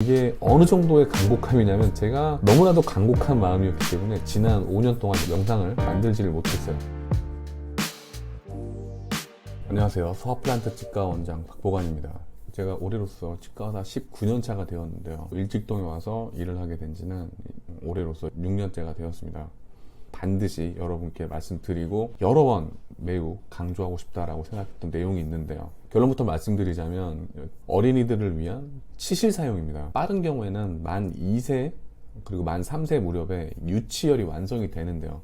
이게 어느 정도의 강곡함이냐면 제가 너무나도 강곡한 마음이었기 때문에 지난 5년 동안 영상을 만들지를 못했어요. 안녕하세요. 서플란트 치과 원장 박보관입니다. 제가 올해로서 치과의사 19년 차가 되었는데요. 일직동에 와서 일을 하게 된 지는 올해로서 6년째가 되었습니다. 반드시 여러분께 말씀드리고 여러 번 매우 강조하고 싶다라고 생각했던 내용이 있는데요. 결론부터 말씀드리자면 어린이들을 위한 치실 사용입니다. 빠른 경우에는 만 2세 그리고 만 3세 무렵에 유치열이 완성이 되는데요.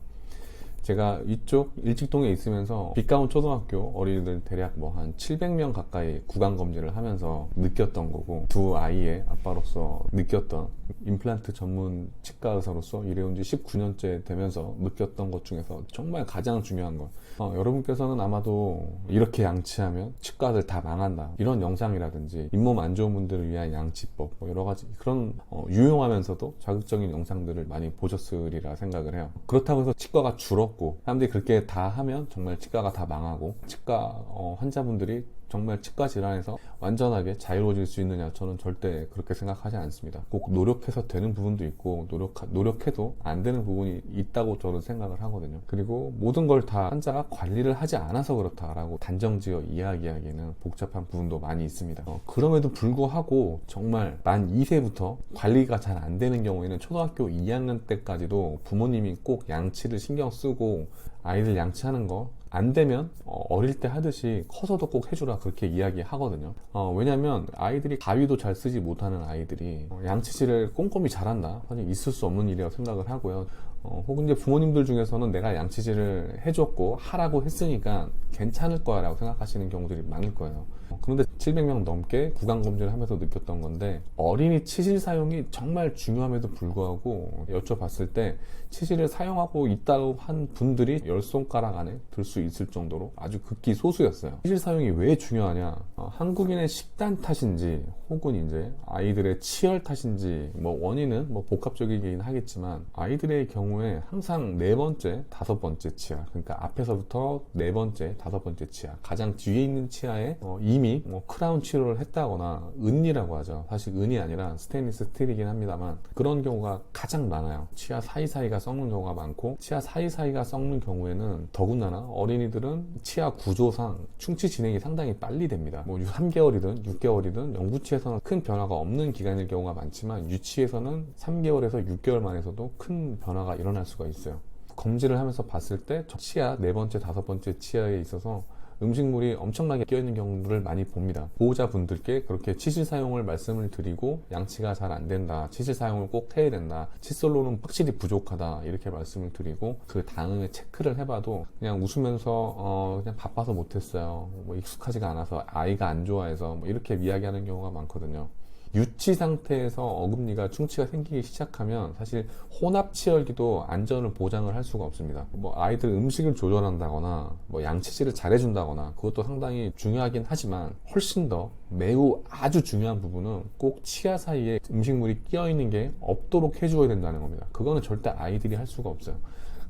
제가 이쪽 일직동에 있으면서 빛가운 초등학교 어린이들 대략 한 700명 가까이 구강 검진을 하면서 느꼈던 거고, 두 아이의 아빠로서 느꼈던, 임플란트 전문 치과 의사로서 일해온 지 19년째 되면서 느꼈던 것 중에서 정말 가장 중요한 것, 여러분께서는 아마도 이렇게 양치하면 치과들 다 망한다, 이런 영상이라든지 잇몸 안 좋은 분들을 위한 양치법, 여러 가지 그런 유용하면서도 자극적인 영상들을 많이 보셨으리라 생각을 해요. 그렇다고 해서 치과가 줄었고, 사람들이 그렇게 다 하면 정말 치과가 다 망하고 치과 환자분들이 정말 치과 질환에서 완전하게 자유로워질 수 있느냐, 저는 절대 그렇게 생각하지 않습니다. 꼭 노력해서 되는 부분도 있고 노력해도 안 되는 부분이 있다고 저는 생각을 하거든요. 그리고 모든 걸 다 환자가 관리를 하지 않아서 그렇다라고 단정지어 이야기하기에는 복잡한 부분도 많이 있습니다. 그럼에도 불구하고 정말 만 2세부터 관리가 잘 안 되는 경우에는 초등학교 2학년 때까지도 부모님이 꼭 양치를 신경 쓰고 아이들 양치하는 거 안 되면 어릴 때 하듯이 커서도 꼭 해주라, 그렇게 이야기하거든요. 왜냐면 아이들이 가위도 잘 쓰지 못하는 아이들이 양치질을 꼼꼼히 잘한다, 사실 있을 수 없는 일이라고 생각을 하고요. 혹은 이제 부모님들 중에서는 내가 양치질을 해줬고 하라고 했으니까 괜찮을 거야 라고 생각하시는 경우들이 많을 거예요. 그런데 700명 넘게 구강검진을 하면서 느꼈던 건데, 어린이 치실 사용이 정말 중요함에도 불구하고 여쭤봤을 때 치실을 사용하고 있다고 한 분들이 10손가락 안에 들 수 있을 정도로 아주 극히 소수였어요. 치실 사용이 왜 중요하냐, 한국인의 식단 탓인지 혹은 이제 아이들의 치열 탓인지 원인은 복합적이긴 하겠지만, 아이들의 경우에 항상 네 번째, 다섯 번째 치아, 그러니까 앞에서부터 네 번째, 다섯 번째 치아, 가장 뒤에 있는 치아에 이미 크라운 치료를 했다거나, 은이라고 하죠. 사실 은이 아니라 스테인리스 스틸이긴 합니다만 그런 경우가 가장 많아요. 치아 사이사이가 썩는 경우가 많고, 치아 사이사이가 썩는 경우에는 더군다나 어린이들은 치아 구조상 충치 진행이 상당히 빨리 됩니다. 3개월이든 6개월이든 영구치에서는 큰 변화가 없는 기간일 경우가 많지만, 유치에서는 3개월에서 6개월 만에서도 큰 변화가 일어날 수가 있어요. 검진을 하면서 봤을 때 치아 네 번째, 다섯 번째 치아에 있어서 음식물이 엄청나게 끼어있는 경우를 많이 봅니다. 보호자분들께 그렇게 치실 사용을 말씀을 드리고, 양치가 잘 안 된다, 치실 사용을 꼭 해야 된다, 칫솔로는 확실히 부족하다, 이렇게 말씀을 드리고 그 다음에 체크를 해봐도 그냥 웃으면서 그냥 바빠서 못했어요, 익숙하지가 않아서, 아이가 안 좋아해서, 이렇게 이야기하는 경우가 많거든요. 유치 상태에서 어금니가 충치가 생기기 시작하면 사실 혼합치열기도 안전을 보장을 할 수가 없습니다. 아이들 음식을 조절한다거나 양치질을 잘해준다거나 그것도 상당히 중요하긴 하지만, 훨씬 더 매우 아주 중요한 부분은 꼭 치아 사이에 음식물이 끼어 있는 게 없도록 해줘야 된다는 겁니다. 그거는 절대 아이들이 할 수가 없어요.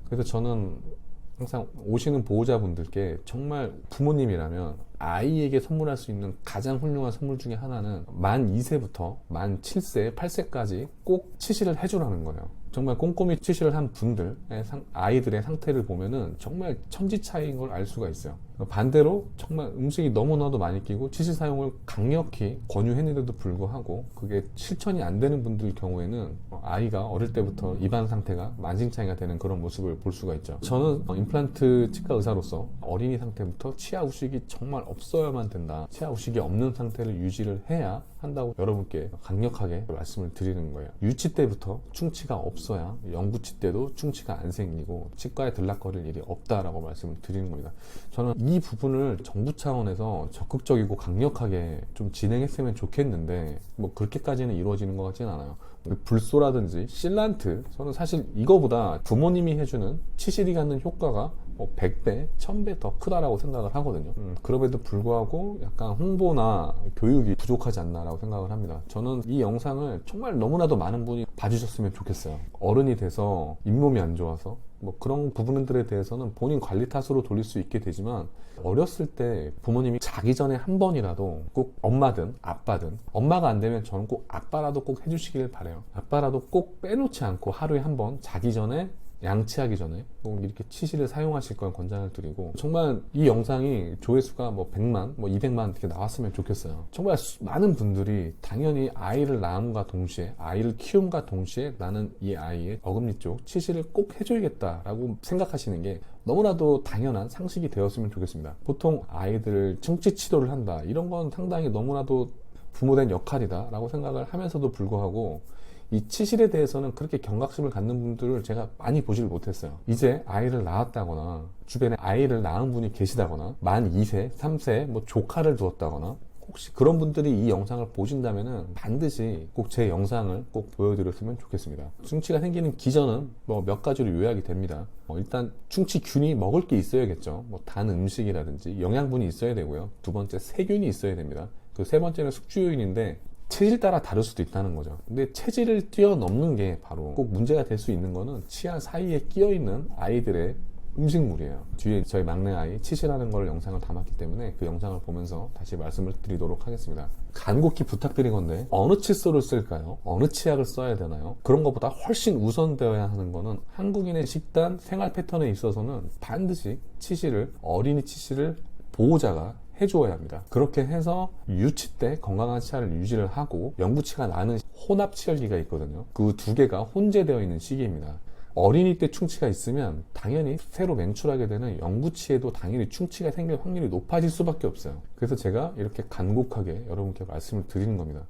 그래서 저는 항상 오시는 보호자분들께 정말 부모님이라면 아이에게 선물할 수 있는 가장 훌륭한 선물 중에 하나는 만 2세부터 만 7세, 8세까지 꼭 치실을 해주라는 거예요. 정말 꼼꼼히 치실을 한 분들의 아이들의 상태를 보면은 정말 천지 차이인 걸 알 수가 있어요. 반대로 정말 음식이 너무나도 많이 끼고 치실 사용을 강력히 권유했는데도 불구하고 그게 실천이 안 되는 분들 경우에는 아이가 어릴 때부터 입안 상태가 만신창이가 되는 그런 모습을 볼 수가 있죠. 저는 임플란트 치과 의사로서 어린이 상태부터 치아 후식이 정말 없어야만 된다, 치아 후식이 없는 상태를 유지를 해야 한다고 여러분께 강력하게 말씀을 드리는 거예요. 유치 때부터 충치가 없어야 영구치 때도 충치가 안 생기고 치과에 들락거릴 일이 없다라고 말씀을 드리는 겁니다. 저는 이 부분을 정부 차원에서 적극적이고 강력하게 좀 진행했으면 좋겠는데 그렇게까지는 이루어지는 것 같지는 않아요. 불소라든지 실란트, 저는 사실 이거보다 부모님이 해주는 치실이 갖는 효과가 100배, 1000배 더 크다라고 생각을 하거든요. 그럼에도 불구하고 약간 홍보나 교육이 부족하지 않나라고 생각을 합니다. 저는 이 영상을 정말 너무나도 많은 분이 봐주셨으면 좋겠어요. 어른이 돼서 잇몸이 안 좋아서 뭐 그런 부분들에 대해서는 본인 관리 탓으로 돌릴 수 있게 되지만, 어렸을 때 부모님이 자기 전에 한 번이라도 꼭 엄마든 아빠든, 엄마가 안 되면 저는 꼭 아빠라도 꼭 해주시길 바래요. 아빠라도 꼭 빼놓지 않고 하루에 한 번 자기 전에, 양치하기 전에 꼭 이렇게 치실을 사용하실 걸 권장을 드리고, 정말 이 영상이 조회수가 뭐 100만, 뭐 200만 이렇게 나왔으면 좋겠어요. 정말 많은 분들이 당연히 아이를 낳음과 동시에, 아이를 키움과 동시에 나는 이 아이의 어금니 쪽 치실을 꼭 해줘야겠다라고 생각하시는 게 너무나도 당연한 상식이 되었으면 좋겠습니다. 보통 아이들을 충치 치료를 한다, 이런 건 상당히 너무나도 부모된 역할이다 라고 생각을 하면서도 불구하고, 이 치실에 대해서는 그렇게 경각심을 갖는 분들을 제가 많이 보질 못했어요. 이제 아이를 낳았다거나, 주변에 아이를 낳은 분이 계시다거나, 만 2세, 3세, 뭐 조카를 두었다거나, 혹시 그런 분들이 이 영상을 보신다면은 반드시 꼭 제 영상을 꼭 보여드렸으면 좋겠습니다. 충치가 생기는 기전은 뭐 몇 가지로 요약이 됩니다. 일단 충치균이 먹을 게 있어야겠죠. 뭐 단 음식이라든지 영양분이 있어야 되고요. 두 번째, 세균이 있어야 됩니다. 그 세 번째는 숙주요인인데, 체질 따라 다를 수도 있다는 거죠. 근데 체질을 뛰어넘는 게 바로 꼭 문제가 될 수 있는 거는 치아 사이에 끼어있는 아이들의 음식물이에요. 뒤에 저희 막내 아이 치실하는 걸 영상을 담았기 때문에 그 영상을 보면서 다시 말씀을 드리도록 하겠습니다. 간곡히 부탁드리건데, 어느 칫솔을 쓸까요? 어느 치약을 써야 되나요? 그런 것보다 훨씬 우선되어야 하는 거는, 한국인의 식단, 생활 패턴에 있어서는 반드시 치실을, 어린이 치실을 보호자가 해주어야 합니다. 그렇게 해서 유치 때 건강한 치아를 유지를 하고, 영구치가 나는 혼합 치열기가 있거든요. 그 두 개가 혼재되어 있는 시기입니다. 어린이 때 충치가 있으면 당연히 새로 맹출하게 되는 영구치에도 당연히 충치가 생길 확률이 높아질 수밖에 없어요. 그래서 제가 이렇게 간곡하게 여러분께 말씀을 드리는 겁니다.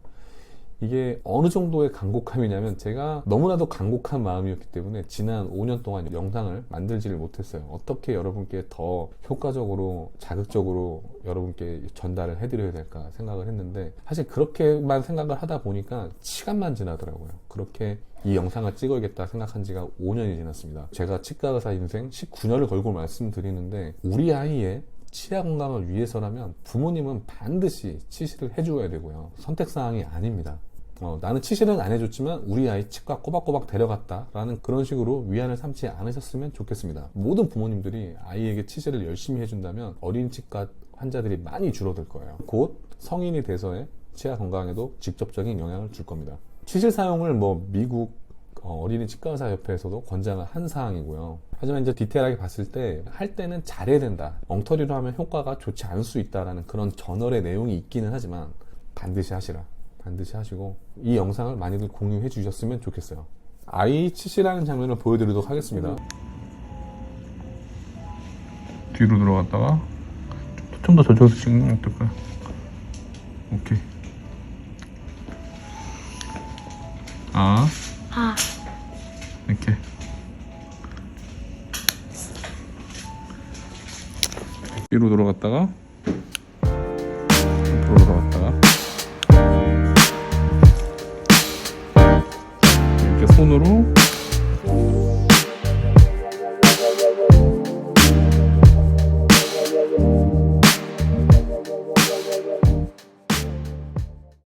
이게 어느 정도의 간곡함이냐면, 제가 너무나도 간곡한 마음이었기 때문에 지난 5년 동안 영상을 만들지를 못했어요. 어떻게 여러분께 더 효과적으로, 자극적으로 여러분께 전달을 해드려야 될까 생각을 했는데, 사실 그렇게만 생각을 하다 보니까 시간만 지나더라고요. 그렇게 이 영상을 찍어야겠다 생각한 지가 5년이 지났습니다. 제가 치과의사 인생 19년을 걸고 말씀드리는데, 우리 아이의 치아 건강을 위해서라면 부모님은 반드시 치실을 해줘야 되고요. 선택사항이 아닙니다. 나는 치실은 안 해줬지만 우리 아이 치과 꼬박꼬박 데려갔다 라는 그런 식으로 위안을 삼지 않으셨으면 좋겠습니다. 모든 부모님들이 아이에게 치실을 열심히 해준다면 어린 치과 환자들이 많이 줄어들 거예요. 곧 성인이 돼서의 치아 건강에도 직접적인 영향을 줄 겁니다. 치실 사용을 미국 어린이 치과의사협회에서도 권장을 한 사항이고요. 하지만 이제 디테일하게 봤을 때, 할 때는 잘해야 된다, 엉터리로 하면 효과가 좋지 않을 수 있다라는 그런 저널의 내용이 있기는 하지만, 반드시 하시라. 반드시 하시고, 이 영상을 많이들 공유해 주셨으면 좋겠어요. 아이 치실하는 장면을 보여드리도록 하겠습니다. 뒤로 들어갔다가 좀 더 저쪽에서 찍는 게 어떨까요? 오케이. 이렇게 뒤로 돌아갔다가 앞으로 돌아갔다가 이렇게 손으로